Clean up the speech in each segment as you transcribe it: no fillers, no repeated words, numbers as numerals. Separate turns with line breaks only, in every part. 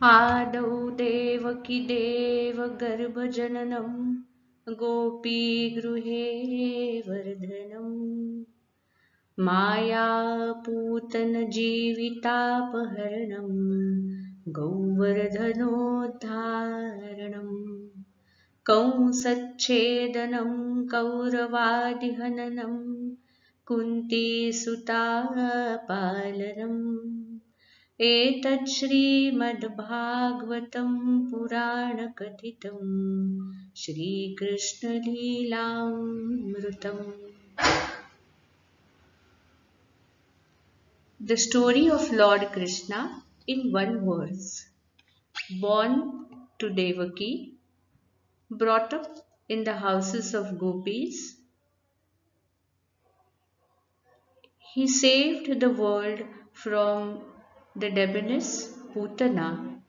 आदौ देवकी देवगर्भजननं गोपीगृहे वर्धनम् मायापूतनजीवितापहरणं गौवर्धनोद्धारणम् कंसच्छेदनं कौरवादिहननं कुन्तीसुतापालनम् एतत् श्रीमद्भागवतं पुराणकथितं श्रीकृष्णलीलामृतम्. The story of Lord Krishna in one verse. Born to Devaki, brought up in the houses of gopis, he saved the world from the demoness Putana,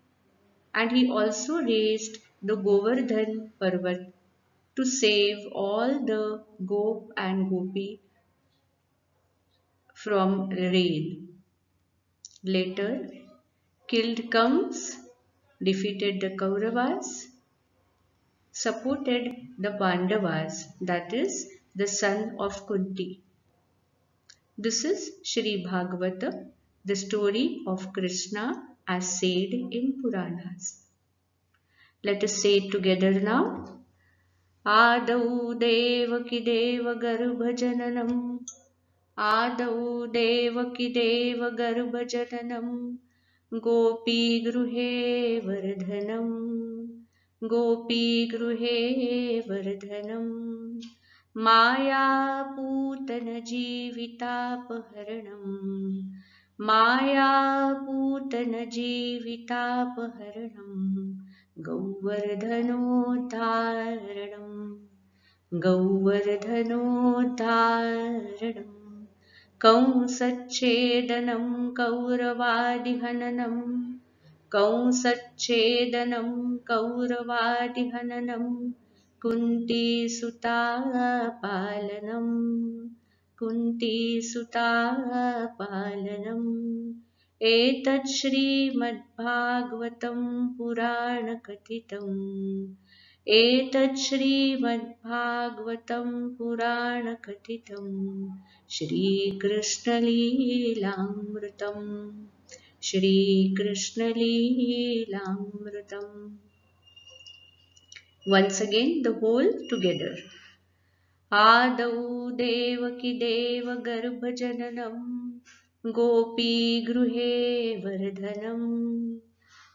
and he also raised the Govardhan Parvat to save all the Gop and Gopi from rain. Later, killed Kams, defeated the Kauravas, supported the Pandavas, that is, the son of Kunti. This is Sri Bhagavatam, the story of Krishna as said in Puranas. Let us say it together now. Adau Devaki Devagarbhajananam Adau Devaki Devagarbhajananam Gopi Gruhe Vardhanam Gopi Gruhe Vardhanam Maya Putana Jeevitapaharanam Maya Putana Jeevitapaharanam Govardhanodharanam Govardhanodharanam Kausacchedanam Kauravadihananam Kausacchedanam Kauravadihananam Kunti Sutta Palanam Kunti Sutta Palanam Etat Shrimad-Bhagavatam Purana-Kathitam Etat Shrimad-Bhagavatam Purana-Kathitam Shri Krishna Leelamrutam Shri Krishna Leelamrutam. Once again, the whole together. Adau Devaki Devagarbhajananam Gopi Gruhe Vardhanam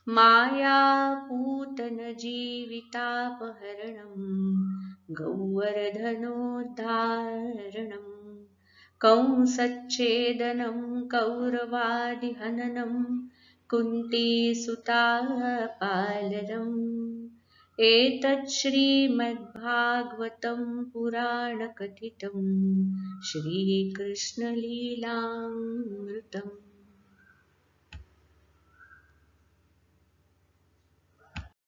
Maya Putana Jeevitapaharanam Govardhanodharanam Kausacchedanam Kauravadihananam Kunti Sutta Palanam Etat Shrimad-Bhagavatam Purana-Kathitam Shri Krishna Leelamrutam.